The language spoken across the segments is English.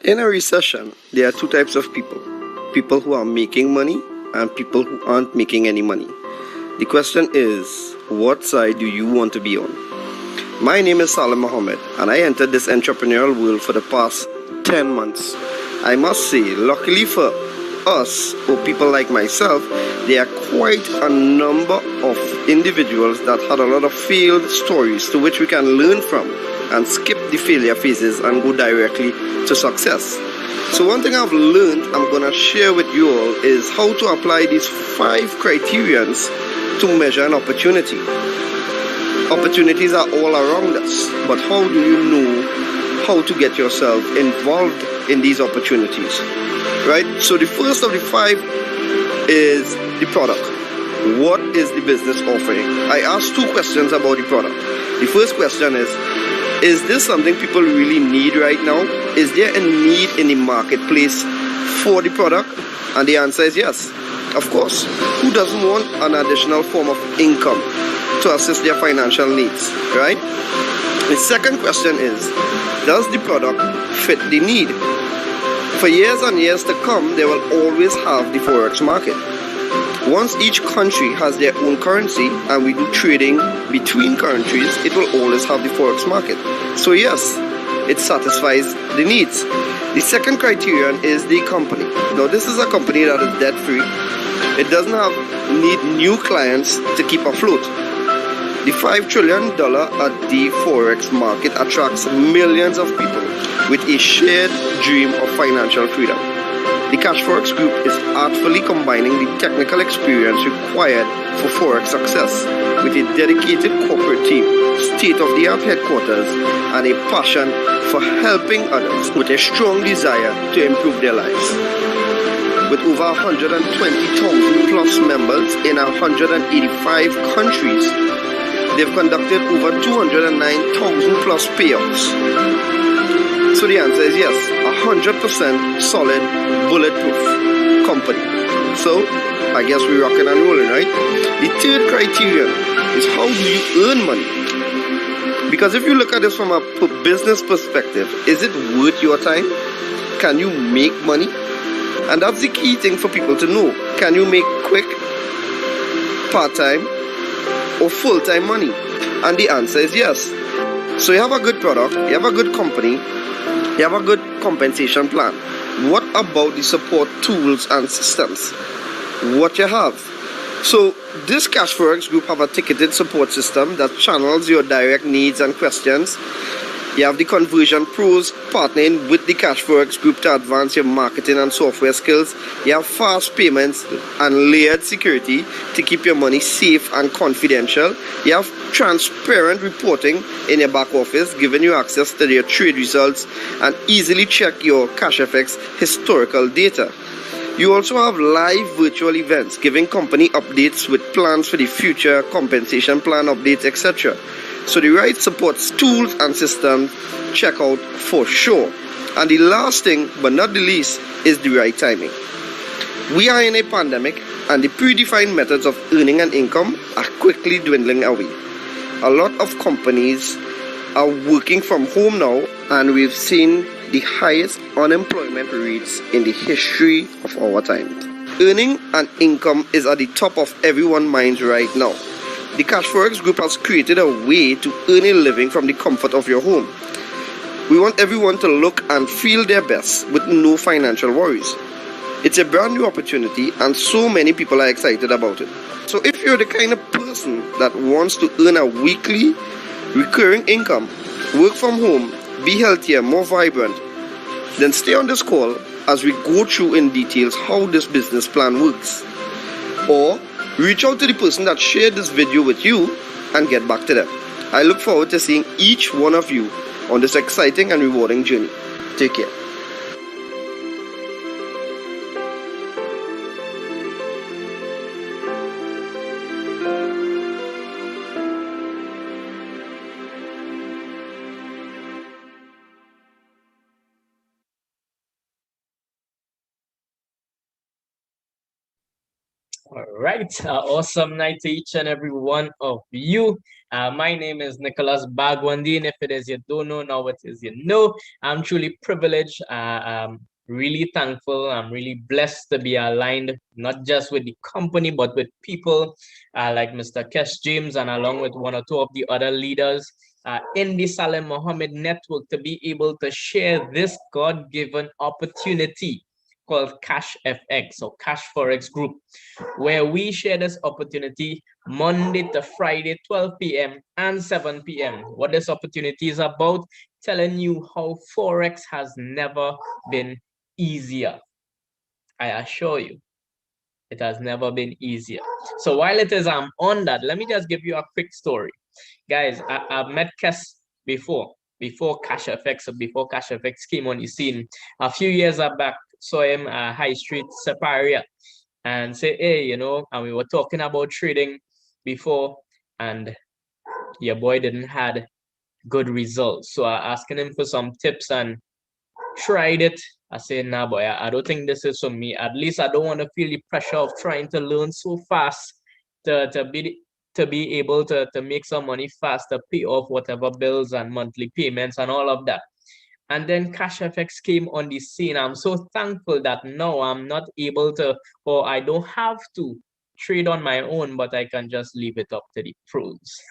In a recession, there are two types of people: people who are making money and people who aren't making any money. The question is, what side do you want to be on? My name is Salim Mohammed, and I entered this entrepreneurial world for the past 10 months. I must say, luckily for us, or people like myself, there are quite a number of individuals that had a lot of failed stories to which we can learn from and skip the failure phases and go directly to success. So one thing I've learned I'm going to share with you all is how to apply these 5 criterions to measure an opportunity. Opportunities are all around us, but how do you know how to get yourself involved in these opportunities? Right? So the first of the 5 is the product. What is the business offering? I asked 2 questions about the product. The first question is this something people really need right now? Is there a need in the marketplace for the product? And the answer is yes, of course. Who doesn't want an additional form of income to assist their financial needs, right? The second question is, does the product fit the need? For years and years to come, they will always have the Forex market. Once each country has their own currency and we do trading between countries, it will always have the Forex market. So yes, it satisfies the needs. The second criterion is the company. Now this is a company that is debt free. It doesn't need new clients to keep afloat. The $5 trillion a day Forex market attracts millions of people with a shared dream of financial freedom. The Cashfx group is artfully combining the technical experience required for Forex success with a dedicated corporate team, state-of-the-art headquarters, and a passion for helping others with a strong desire to improve their lives. With over 120,000 plus members in 185 countries, they've conducted over 209,000 plus payouts. So the answer is yes, 100% solid, bulletproof company. So I guess we're rocking and rolling, right? The third criterion is, how do you earn money? Because if you look at this from a business perspective, is it worth your time? Can you make money? And that's the key thing for people to know. Can you make quick, part-time, or full-time money? And the answer is yes. So you have a good product, you have a good company, you have a good compensation plan. What about the support tools and systems? What you have? So this Cashfx group have a ticketed support system that channels your direct needs and questions. You have the conversion pros partnering with the Cashfx group to advance your marketing and software skills. You have fast payments and layered security to keep your money safe and confidential. You have transparent reporting in your back office, giving you access to your trade results and easily check your Cashfx historical data. You also have live virtual events, giving company updates with plans for the future, compensation plan updates, etc. So the right support tools and systems, check out for sure. And the last thing, but not the least, is the right timing. We are in a pandemic, and the predefined methods of earning an income are quickly dwindling away. A lot of companies are working from home now, and we've seen the highest unemployment rates in the history of our time. Earning an income is at the top of everyone's minds right now. The Cashfx group has created a way to earn a living from the comfort of your home. We want everyone to look and feel their best with no financial worries. It's a brand new opportunity and so many people are excited about it. So if you're the kind of person that wants to earn a weekly recurring income, work from home, be healthier, more vibrant, then stay on this call as we go through in details how this business plan works. Or reach out to the person that shared this video with you and get back to them. I look forward to seeing each one of you on this exciting and rewarding journey. Take care. All right, awesome night to each and every one of you. My name is Nicholas Bagwandin. If it is you don't know, now it is you know. I'm truly privileged, really thankful. I'm really blessed to be aligned, not just with the company, but with people like Mr. Kesh James and along with one or two of the other leaders in the Salem Mohammed network to be able to share this God-given opportunity called Cashfx or Cash Forex Group, where we share this opportunity Monday to Friday, 12 p.m. and 7 p.m. What this opportunity is about, telling you how Forex has never been easier. I assure you, it has never been easier. So while it is on that, let me just give you a quick story. Guys, I've met Kes before Cashfx, or before Cashfx came on the scene. A few years back, saw him High Street Separia and say, hey, and we were talking about trading before, and your boy didn't had good results. So I asking him for some tips and tried it. I said, nah, boy, I don't think this is for me. At least I don't want to feel the pressure of trying to learn so fast to be able to make some money fast, to pay off whatever bills and monthly payments and all of that. And then Cashfx came on the scene. I'm so thankful that now I'm not able to, or I don't have to trade on my own, but I can just leave it up to the pros.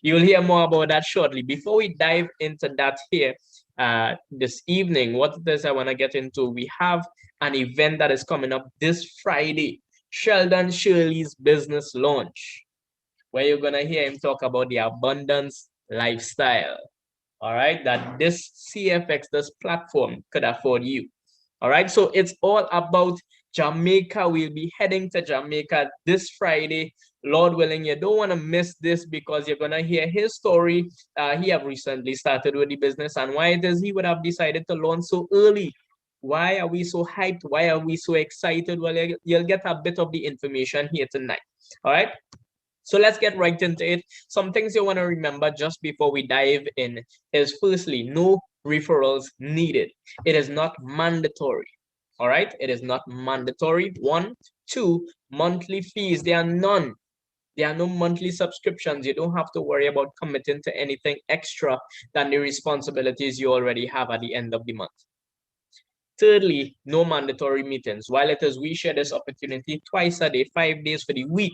You'll hear more about that shortly. Before we dive into that here this evening, what it is I want to get into, we have an event that is coming up this Friday, Sheldon Shirley's business launch, where you're going to hear him talk about the abundance lifestyle. All right, that this CFX, this platform could afford you. All right, so it's all about Jamaica. We'll be heading to Jamaica this Friday. Lord willing, you don't want to miss this because you're going to hear his story. He have recently started with the business and why it is he would have decided to launch so early. Why are we so hyped? Why are we so excited? Well, you'll get a bit of the information here tonight. All right. So let's get right into it. Some things you want to remember just before we dive in is firstly, no referrals needed. It is not mandatory. All right, it is not mandatory. 1, 2, monthly fees. There are none. There are no monthly subscriptions. You don't have to worry about committing to anything extra than the responsibilities you already have at the end of the month. Thirdly, no mandatory meetings. While it is we share this opportunity twice a day, 5 days for the week,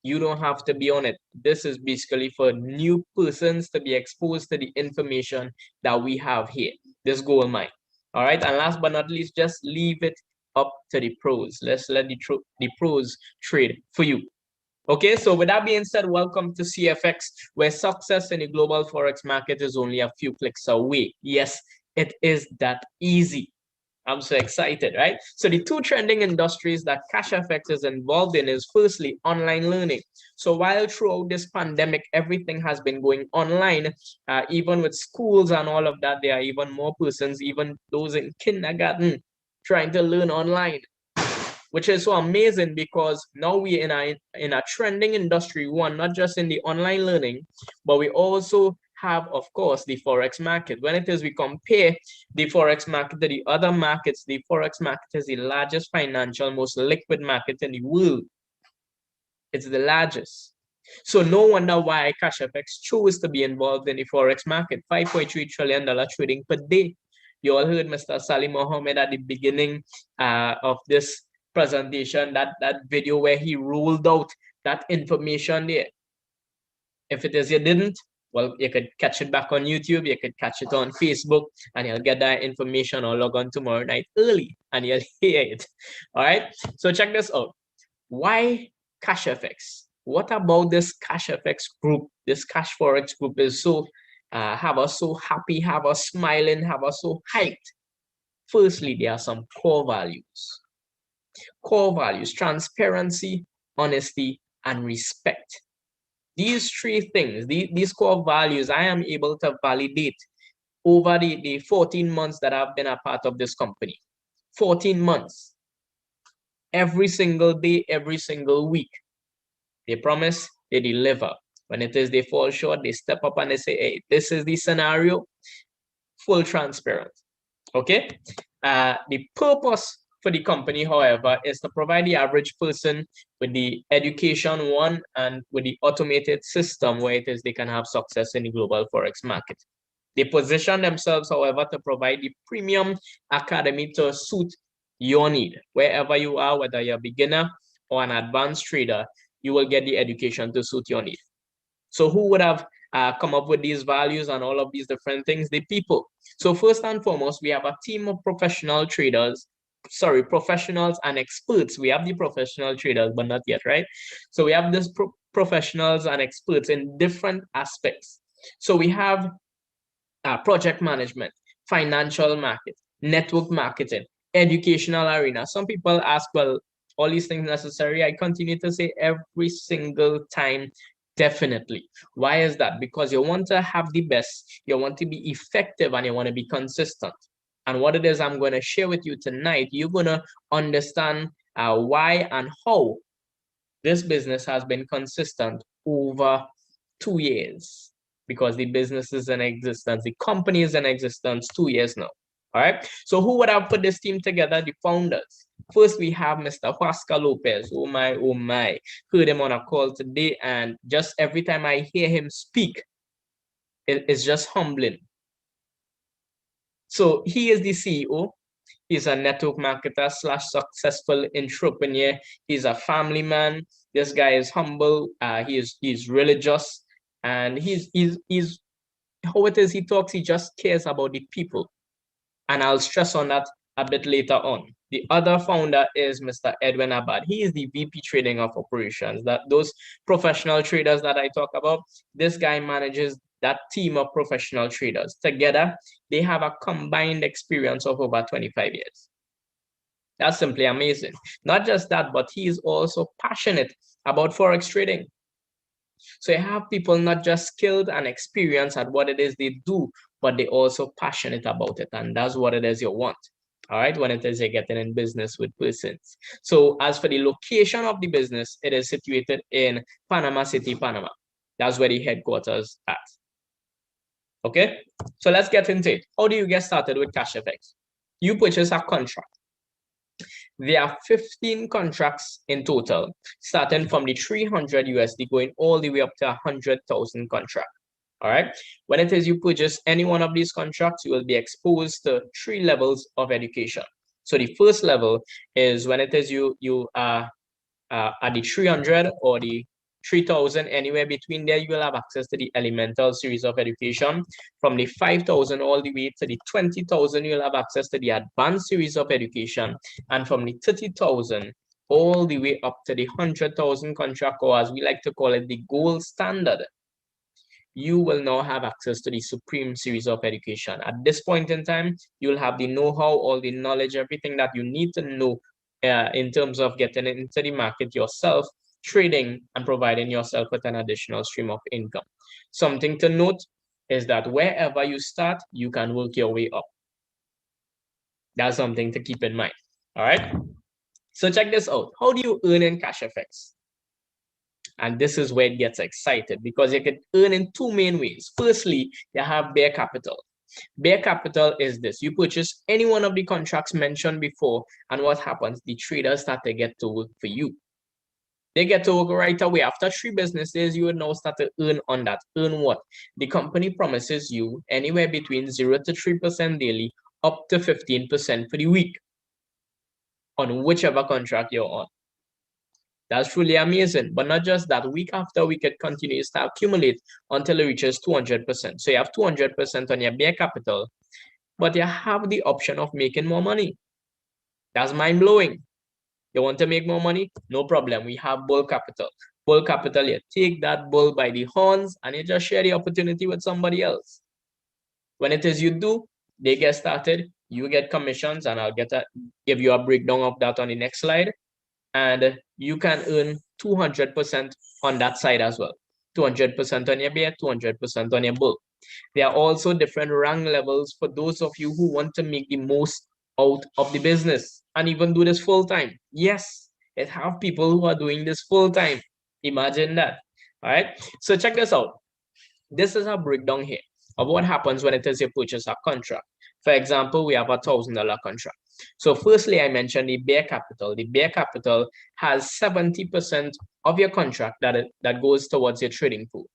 you don't have to be on it. This is basically for new persons to be exposed to the information that we have here, this gold mine. All right, and last but not least, just leave it up to the pros. Let's let the pros trade for you. Okay, so with that being said, welcome to CFX, where success in the global Forex market is only a few clicks away. Yes, it is that easy. I'm so excited, right? So the two trending industries that Cashfx is involved in is firstly online learning. So while throughout this pandemic, everything has been going online, even with schools and all of that, there are even more persons, even those in kindergarten, trying to learn online, which is so amazing because now we're in a trending industry, one, not just in the online learning, but we also have, of course, the Forex market. When it is we compare the Forex market to the other markets, the Forex market is the largest financial, most liquid market in the world. It's the largest. So no wonder why Cashfx chose to be involved in the Forex market. $5.3 trillion trading per day. You all heard Mr. Salim Mohammed at the beginning of this presentation, that video where he rolled out that information there. If it is you didn't, well, you could catch it back on YouTube, you could catch it on Facebook, and you'll get that information or log on tomorrow night early and you'll hear it. All right, so check this out. Why Cashfx? What about this Cashfx group, this Cash Forex group is so have us so happy, have us smiling, have us so hyped? Firstly, there are some core values. Core values: transparency, honesty, and respect. These three things, these core values, I am able to validate over the 14 months that I've been a part of this company. 14 months. Every single day, every single week. They promise, they deliver. When it is they fall short, they step up and they say, hey, this is the scenario, full transparent. Okay? The purpose for the company, however, is to provide the average person with the education one and with the automated system where it is they can have success in the global Forex market. They position themselves, however, to provide the premium academy to suit your need. Wherever you are, whether you're a beginner or an advanced trader, you will get the education to suit your need. So who would have come up with these values and all of these different things? The people. So first and foremost, we have a team of professional traders, professionals and experts. We have the professional traders, but not yet, right? So we have this professionals and experts in different aspects. So we have project management, financial market, network marketing, educational arena. Some people ask, well, all these things necessary? I continue to say every single time, definitely. Why is that? Because you want to have the best, you want to be effective, and you want to be consistent. And what it is I'm going to share with you tonight, you're going to understand why and how this business has been consistent over 2 years. Because the business is in existence, the company is in existence 2 years now. All right. So who would have put this team together? The founders. First, we have Mr. Oscar Lopez. Oh my, oh my. Heard him on a call today, and just every time I hear him speak, it's just humbling. So he is the CEO. He's a network marketer / successful entrepreneur. He's a family man. This guy is humble. He's religious. And he's how it is he talks, he just cares about the people. And I'll stress on that a bit later on. The other founder is Mr. Edwin Abad. He is the VP Trading of Operations. That those professional traders that I talk about, this guy manages that team of professional traders. Together, they have a combined experience of over 25 years. That's simply amazing. Not just that, but he is also passionate about Forex trading. So you have people not just skilled and experienced at what it is they do, but they also passionate about it. And that's what it is you want. All right, when it is you're getting in business with persons. So as for the location of the business, it is situated in Panama City, Panama. That's where the headquarters at. Okay, so let's get into it. How do you get started with Cashfx? You purchase a contract. There are 15 contracts in total, starting from the 300 USD going all the way up to 100,000 contract. All right. When it is you purchase any one of these contracts, you will be exposed to 3 levels of education. So the first level is when it is you are at the 300 or the 3,000, anywhere between there, you will have access to the elemental series of education. From the 5,000 all the way to the 20,000, you'll have access to the advanced series of education. And from the 30,000 all the way up to the 100,000 contract, or as we like to call it, the gold standard, you will now have access to the supreme series of education. At this point in time, you'll have the know-how, all the knowledge, everything that you need to know in terms of getting into the market yourself, trading, and providing yourself with an additional stream of income. Something to note is that wherever you start, you can work your way up. That's something to keep in mind. All right. So check this out. How do you earn in Cashfx? And this is where it gets excited, because you can earn in 2 main ways. Firstly, you have bare capital. Bare capital is this. You purchase any one of the contracts mentioned before, and what happens? The traders start to get to work for you. They get to work right away. After 3 business days, you will now start to earn on that. Earn what? The company promises you anywhere between 0 to 3% daily, up to 15% for the week on whichever contract you're on. That's truly amazing. But not just that, week after week, it continues to accumulate until it reaches 200%. So you have 200% on your bare capital, but you have the option of making more money. That's mind-blowing. You want to make more money? No problem. We have bull capital. Bull capital, you take that bull by the horns and you just share the opportunity with somebody else. When it is you do, they get started, you get commissions, and I'll give you a breakdown of that on the next slide. And you can earn 200% on that side as well. 200% on your bear, 200% on your bull. There are also different rank levels for those of you who want to make the most out of the business and even do this full time. Yes, it have people who are doing this full time. Imagine that. All right. So check this out. This is a breakdown here of what happens when it is you purchase a contract. For example, we have a $1,000 contract. So firstly, I mentioned the bare capital. The bare capital has 70% of your contract that goes towards your trading pool.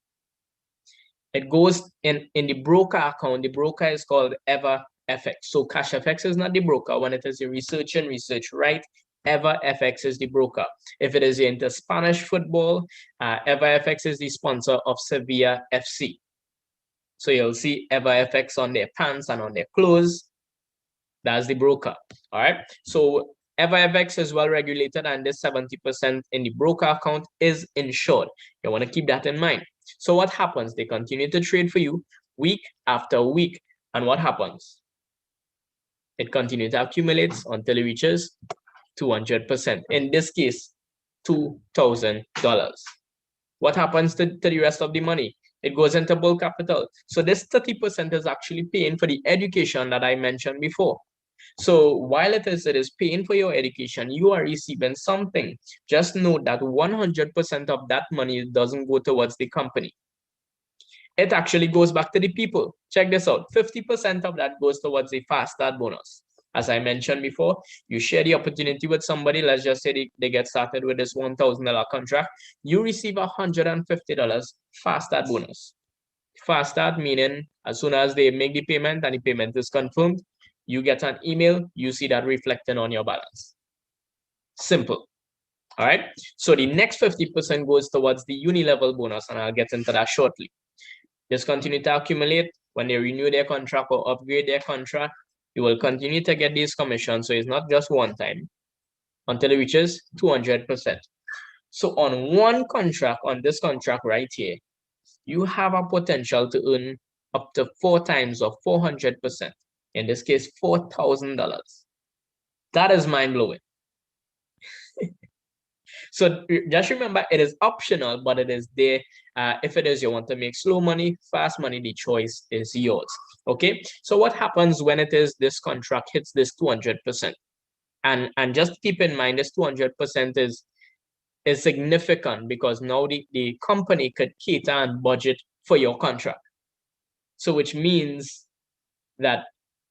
It goes in the broker account. The broker is called EverFX. So Cashfx is not the broker. When it is your research right, EverFX is the broker. If it is into Spanish football, EverFX is the sponsor of Sevilla FC. So you'll see EverFX on their pants and on their clothes. That's the broker. All right. So EverFX is well regulated, and this 70% in the broker account is insured. You want to keep that in mind. So what happens? They continue to trade for you week after week. And what happens? It continues to accumulate until it reaches 200%. In this case, $2,000. What happens to the rest of the money? It goes into bulk capital. So this 30% is actually paying for the education that I mentioned before. So while it is paying for your education, you are receiving something. Just note that 100% of that money doesn't go towards the company. It actually goes back to the people. Check this out. 50% of that goes towards the fast start bonus. As I mentioned before, you share the opportunity with somebody. Let's just say they get started with this $1,000 contract. You receive $150 fast start bonus. Fast start meaning as soon as they make the payment and the payment is confirmed, you get an email, you see that reflecting on your balance. Simple. All right. So the next 50% goes towards the uni-level bonus, and I'll get into that shortly. Just continue to accumulate. When they renew their contract or upgrade their contract, you will continue to get these commissions. So it's not just one time until it reaches 200%. So on one contract, on this contract right here, you have a potential to earn up to 4 times or 400%. In this case, $4,000. That is mind-blowing. So just remember, it is optional, but it is there. If it is you want to make slow money, fast money, the choice is yours. Okay. So what happens when it is this contract hits this 200%? And just keep in mind, this 200% is significant because now the company could cater and budget for your contract. So which means that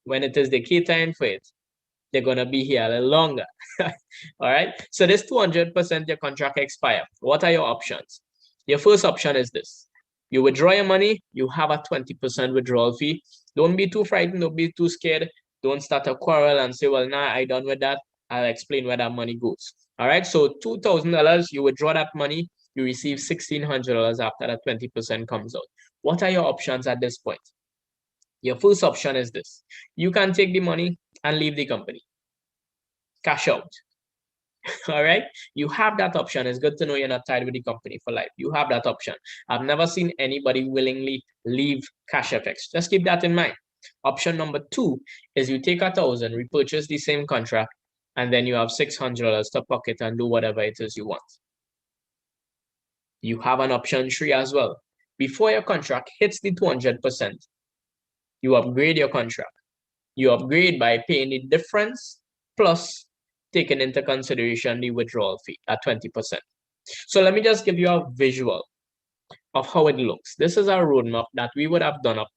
when it is the catering for it, they're going to be here a little longer. All right. So this 200% your contract expire. What are your options? Your first option is this. You withdraw your money. You have a 20% withdrawal fee. Don't be too frightened. Don't be too scared. Don't start a quarrel and say, well, nah, I done with that. I'll explain where that money goes. All right. So $2,000, you withdraw that money. You receive $1,600 after that 20% comes out. What are your options at this point? Your first option is this. You can take the money and leave the company. Cash out. All right. You have that option. It's good to know you're not tied with the company for life. You have that option. I've never seen anybody willingly leave Cashfx. Just keep that in mind. Option number 2 is you take $1,000, repurchase the same contract, and then you have $600 to pocket and do whatever it is you want. You have an option 3 as well. Before your contract hits the 200%, you upgrade your contract. You upgrade by paying the difference plus taking into consideration the withdrawal fee at 20%. So let me just give you a visual of how it looks. This is our roadmap that we would have done up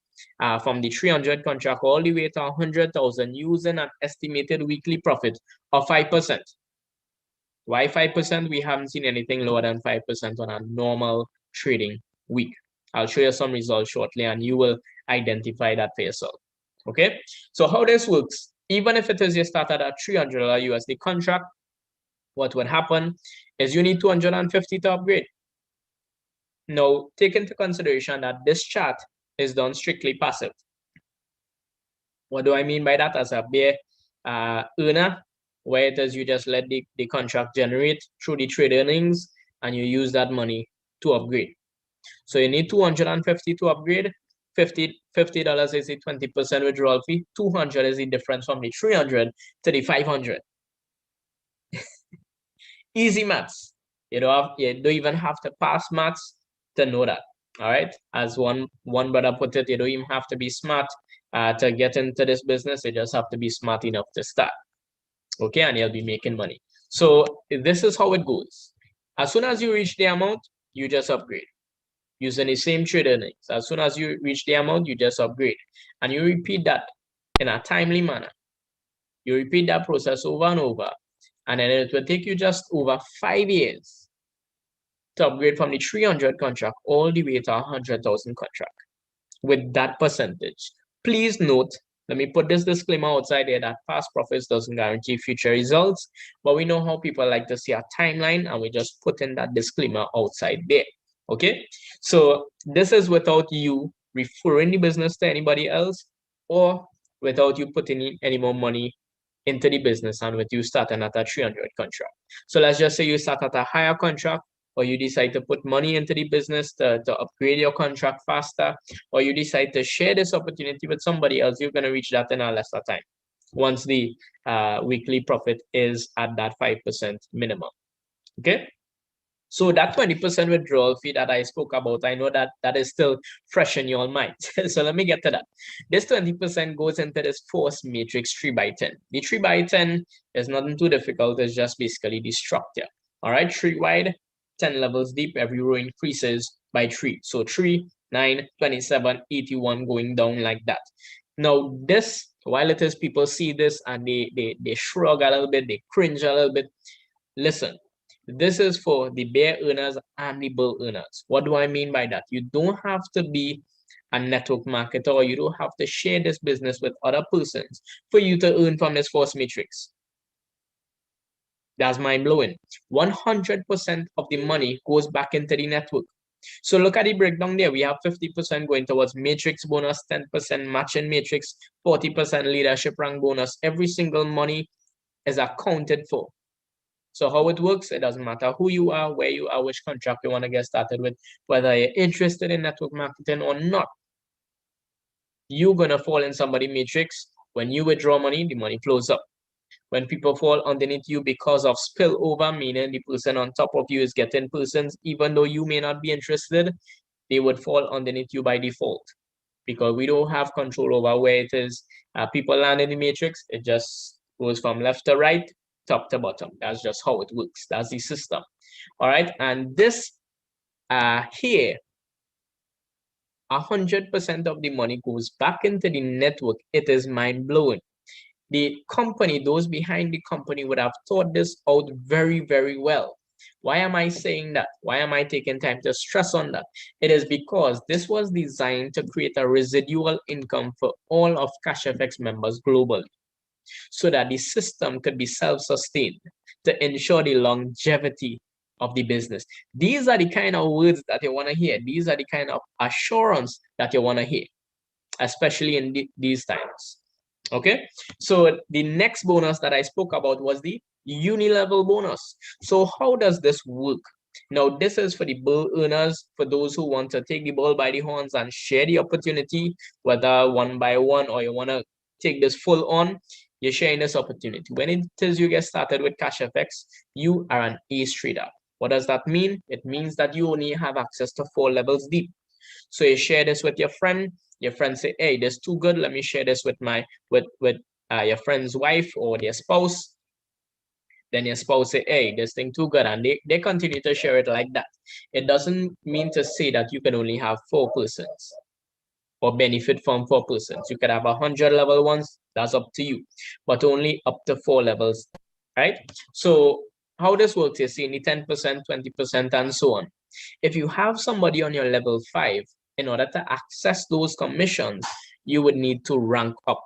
from the 300 contract all the way to 100,000 using an estimated weekly profit of 5%. Why 5%? We haven't seen anything lower than 5% on a normal trading week. I'll show you some results shortly and you will identify that for yourself. Okay, so how this works, even if it is you started at $300 USD contract, what would happen is you need 250 to upgrade. Now, take into consideration that this chart is done strictly passive. What do I mean by that? As a bare earner, where it is you just let the contract generate through the trade earnings and you use that money to upgrade. So you need 250 to upgrade. $50 is the 20% withdrawal fee. 200 is the difference from the 300 to the 500. Easy maths. You don't even have to pass maths to know that. All right. As one brother put it, you don't even have to be smart to get into this business. You just have to be smart enough to start. Okay, and you'll be making money. So this is how it goes. As soon as you reach the amount, you just upgrade. Using the same trade earnings. As soon as you reach the amount, you just upgrade. And you repeat that in a timely manner. You repeat that process over and over, and then it will take you just over 5 years to upgrade from the 300 contract all the way to 100,000 contract with that percentage. Please note, let me put this disclaimer outside there that past profits doesn't guarantee future results, but we know how people like to see a timeline, and we just put in that disclaimer outside there. Okay, so this is without you referring the business to anybody else, or without you putting in any more money into the business, and with you starting at a 300 contract. So let's just say you start at a higher contract, or you decide to put money into the business to upgrade your contract faster, or you decide to share this opportunity with somebody else, you're going to reach that in a lesser time once the weekly profit is at that 5% minimum. Okay. So that 20% withdrawal fee that I spoke about, I know that that is still fresh in your mind. So let me get to that. This 20% goes into this force matrix 3x10. The 3x10 is nothing too difficult. It's just basically the structure. All right, 3 wide, 10 levels deep. Every row increases by 3. So 3, 9, 27, 81 going down like that. Now this, while it is people see this and they shrug a little bit, they cringe a little bit. Listen. This is for the bear earners and the bull earners. What do I mean by that? You don't have to be a network marketer, or you don't have to share this business with other persons for you to earn from this force matrix. That's mind-blowing. 100% of the money goes back into the network. So look at the breakdown there. We have 50% going towards matrix bonus, 10% matching matrix, 40% leadership rank bonus. Every single money is accounted for. So how it works, it doesn't matter who you are, where you are, which contract you want to get started with, whether you're interested in network marketing or not. You're going to fall in somebody's matrix. When you withdraw money, the money flows up. When people fall underneath you because of spillover, meaning the person on top of you is getting persons, even though you may not be interested, they would fall underneath you by default, because we don't have control over where it is. People land in the matrix, it just goes from left to right, top to bottom. That's just how it works. That's the system. All right. And this here, 100% of the money goes back into the network. It is mind-blowing. The company, those behind the company, would have thought this out very, very well. Why am I saying that? Why am I taking time to stress on that? It is because this was designed to create a residual income for all of Cashfx members globally, so that the system could be self-sustained to ensure the longevity of the business. These are the kind of words that you want to hear. These are the kind of assurance that you want to hear, especially in these times. Okay, so the next bonus that I spoke about was the uni-level bonus. So how does this work? Now, this is for the bull earners, for those who want to take the bull by the horns and share the opportunity, whether one by one or you want to take this full on. You're sharing this opportunity. When it is you get started with Cashfx, you are an ace trader. What does that mean? It means that you only have access to 4 levels deep. So you share this with your friend. Your friend say, hey, this is too good. Let me share this with my your friend's wife or their spouse. Then your spouse say, hey, this thing too good. And they continue to share it like that. It doesn't mean to say that you can only have 4 persons or benefit from 4 persons. You could have 100 level ones. That's up to you, but only up to 4 levels, right? So how this works is seeing the 10%, 20%, and so on. If you have somebody on your level 5, in order to access those commissions, you would need to rank up.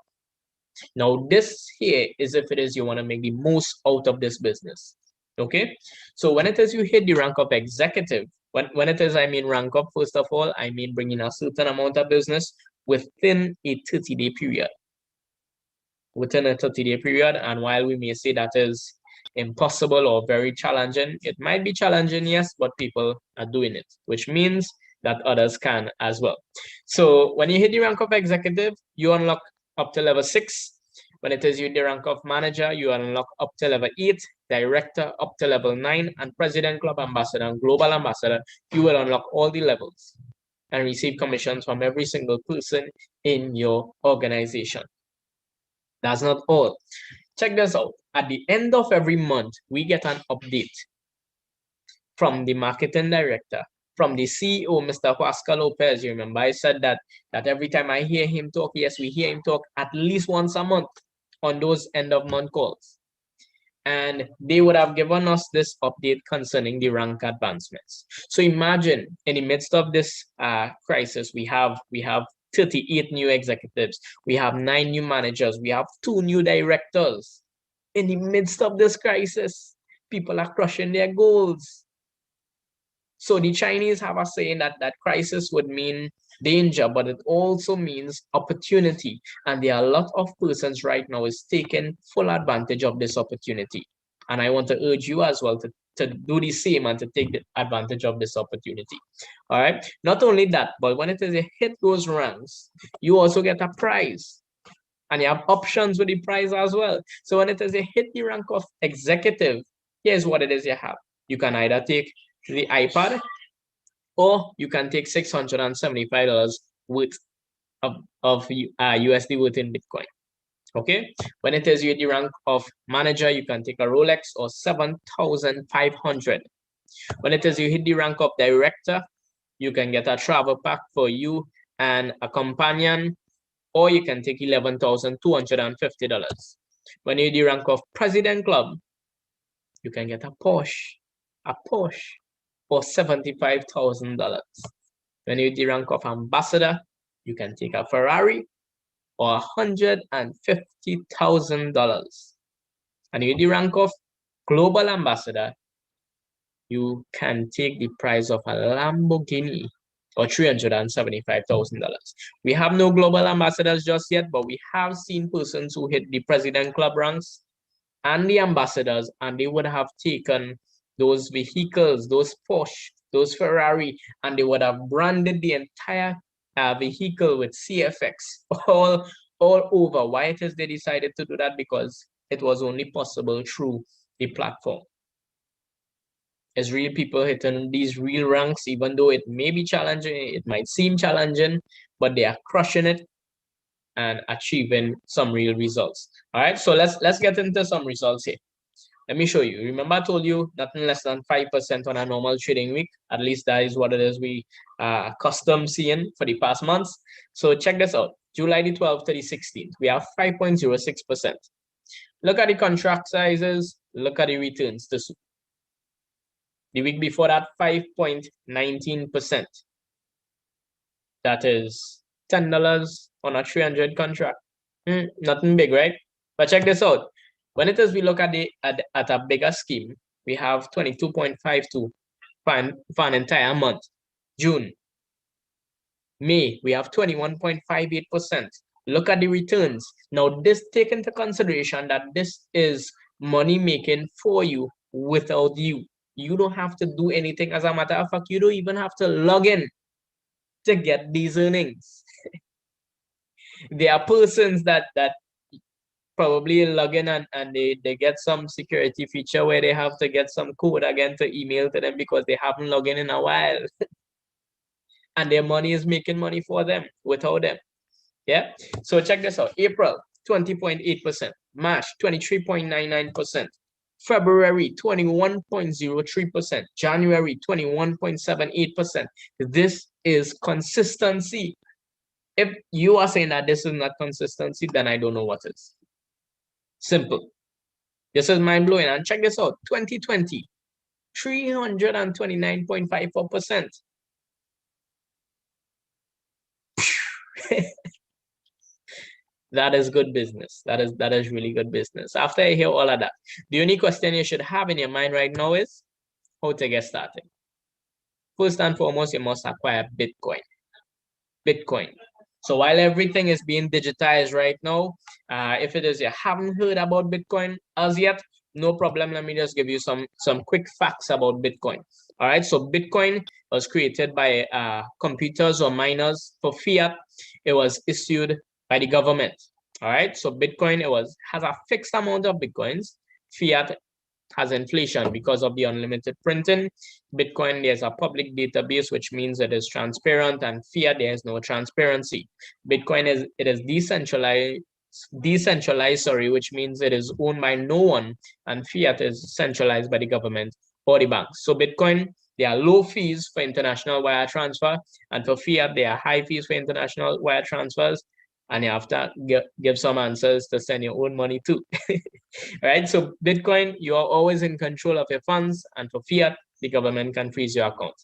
Now, this here is if it is you want to make the most out of this business. Okay, so when it is you hit the rank of executive, when it is I mean rank up, first of all, I mean bringing a certain amount of business within a 30-day period. Within a 30-day period, and while we may say that is impossible or very challenging, it might be challenging, yes, but people are doing it, which means that others can as well. So when you hit the rank of executive, you unlock up to level 6. When it is you the rank of manager, you unlock up to level 8, director up to level 9, and president, club ambassador, and global ambassador, you will unlock all the levels and receive commissions from every single person in your organization. That's not all. Check this out. At the end of every month, we get an update from the marketing director, from the CEO, Mr. Huasca Lopez. You remember I said that every time I hear him talk, yes, we hear him talk at least once a month. on those end of month calls. And they would have given us this update concerning the rank advancements. So imagine in the midst of this crisis, we have 38 new executives, we have 9 new managers, we have 2 new directors. In the midst of this crisis, people are crushing their goals. So the Chinese have a saying that crisis would mean danger, but it also means opportunity. And there are a lot of persons right now is taking full advantage of this opportunity. And I want to urge you as well to do the same and to take the advantage of this opportunity. All right. Not only that, but when it is a hit those ranks, you also get a prize. And you have options with the prize as well. So when it is a hit the rank of executive, here's what it is you have. You can either take the iPad, or you can take $675 worth of USD within Bitcoin. Okay, when it is you the rank of manager, you can take a Rolex or 7,500. When it is you hit the rank of director, you can get a travel pack for you and a companion, or you can take $11,250. When you hit the rank of president club, you can get a Porsche for $75,000. When you the rank of ambassador, you can take a Ferrari or $150,000. And you the rank of global ambassador, you can take the price of a Lamborghini or $375,000. We have no global ambassadors just yet, but we have seen persons who hit the president club ranks and the ambassadors, and they would have taken those vehicles, those Porsche, those Ferrari, and they would have branded the entire vehicle with CFX all over. Why it is they decided to do that? Because it was only possible through the platform. It's real people hitting these real ranks, even though it may be challenging, it might seem challenging, but they are crushing it and achieving some real results. All right, so let's get into some results here. Let me show you. Remember I told you nothing less than 5% on a normal trading week. At least that is what it is we custom seeing for the past months. So check this out. July the 12th to the 16th, we have 5.06%. Look at the contract sizes. Look at the returns. The week before that, 5.19%. That is $10 on a 300 contract. Nothing big, right? But check this out. When it is we look at a bigger scheme, we have 22.52 for an entire month. June, May, we have 21.58%. Look at the returns. Now, this take into consideration that this is money making for you without you. You don't have to do anything. As a matter of fact, you don't even have to log in to get these earnings. There are persons that probably log in and they get some security feature where they have to get some code again to email to them because they haven't logged in a while. And their money is making money for them without them. Yeah. So check this out. April, 20.8%. March, 23.99%. February, 21.03%. January, 21.78%. This is consistency. If you are saying that this is not consistency, then I don't know what is. Simple. This is mind-blowing. And check this out. 2020, 329.54%. That is good business. That is really good business. After I hear all of that, the only question you should have in your mind right now is how to get started. First and foremost, you must acquire Bitcoin. So while everything is being digitized right now, if it is you haven't heard about Bitcoin as yet, no problem. Let me just give you some quick facts about Bitcoin. All right, so Bitcoin was created by computers or miners for fiat. It was issued by the government. All right, so Bitcoin has a fixed amount of Bitcoins. Fiat has inflation because of the unlimited printing. Bitcoin, there's a public database, which means it is transparent, and fiat, there is no transparency. Bitcoin is decentralized, which means it is owned by no one, and fiat is centralized by the government or the banks. So Bitcoin, there are low fees for international wire transfer, and for fiat, there are high fees for international wire transfers. and you have to give some answers to send your own money too. Right? So Bitcoin, you are always in control of your funds, and for fiat, the government can freeze your account.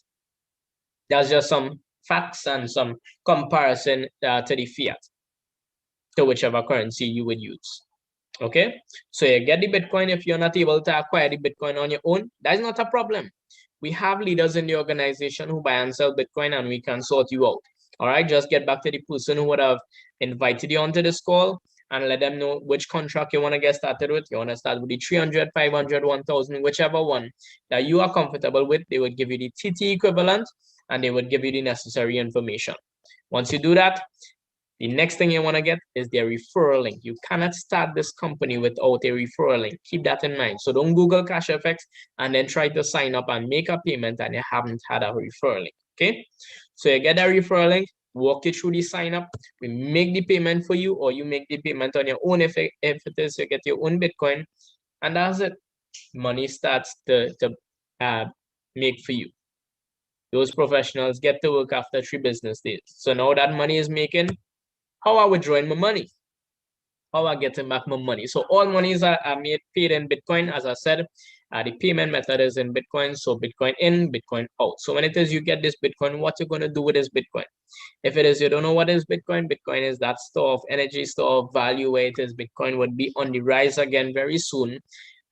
That's just some facts and some comparison to the fiat, to whichever currency you would use. Okay, so you get the Bitcoin. If you're not able to acquire the Bitcoin on your own, that's not a problem. We have leaders in the organization who buy and sell Bitcoin, and we can sort you out. All right, just get back to the person who would have invited you onto this call and let them know which contract you want to get started with. You want to start with the 300, 500, 1000, whichever one that you are comfortable with. They would give you the TT equivalent, and they would give you the necessary information. Once you do that, the next thing you want to get is their referral link. You cannot start this company without a referral link. Keep that in mind. So don't Google Cashfx and then try to sign up and make a payment and you haven't had a referral link. Okay, so you get a referral link, walk you through the sign up. We make the payment for you, or you make the payment on your own if it is you get your own Bitcoin, and that's it. Money starts to make for you. Those professionals get to work after 3 business days. So now that money is making, how are withdrawing my money? How are getting back my money? So all monies are paid in Bitcoin. As I said, the payment method is in Bitcoin. So Bitcoin in, Bitcoin out. So when it is you get this Bitcoin, what you're going to do with this Bitcoin? If it is you don't know what is Bitcoin, Bitcoin is that store of energy, store of value where it is Bitcoin would be on the rise again very soon.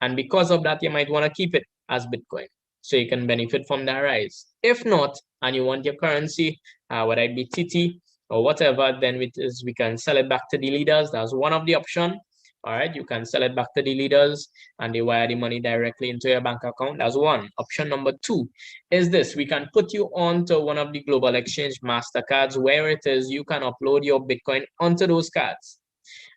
And because of that, you might want to keep it as Bitcoin so you can benefit from that rise. If not, and you want your currency, whether it be TT or whatever, then we can sell it back to the leaders. That's one of the options. All right, you can sell it back to the leaders and they wire the money directly into your bank account. That's one. Option number 2 is this. We can put you onto one of the global exchange MasterCards where it is you can upload your Bitcoin onto those cards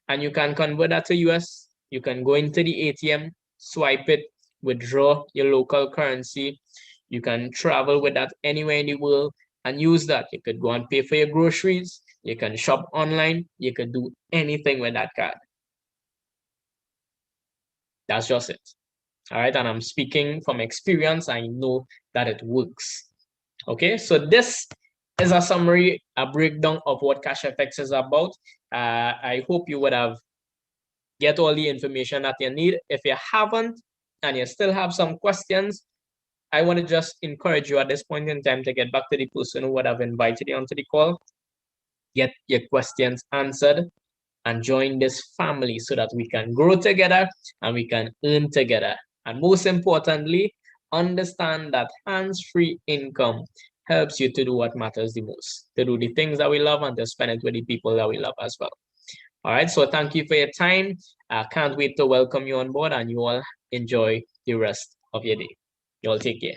and you can convert that to US. You can go into the ATM, swipe it, withdraw your local currency. You can travel with that anywhere in the world and use that. You could go and pay for your groceries. You can shop online. You could do anything with that card. That's just it. All right, and I'm speaking from experience. I know that it works. Okay, so this is a summary, a breakdown of what Cashfx is about. I hope you would have get all the information that you need. If you haven't and you still have some questions, I want to just encourage you at this point in time to get back to the person who would have invited you onto the call, get your questions answered, and join this family so that we can grow together and we can earn together. And most importantly, understand that hands-free income helps you to do what matters the most, to do the things that we love and to spend it with the people that we love as well. All right, so thank you for your time. I can't wait to welcome you on board and you all enjoy the rest of your day. You all take care.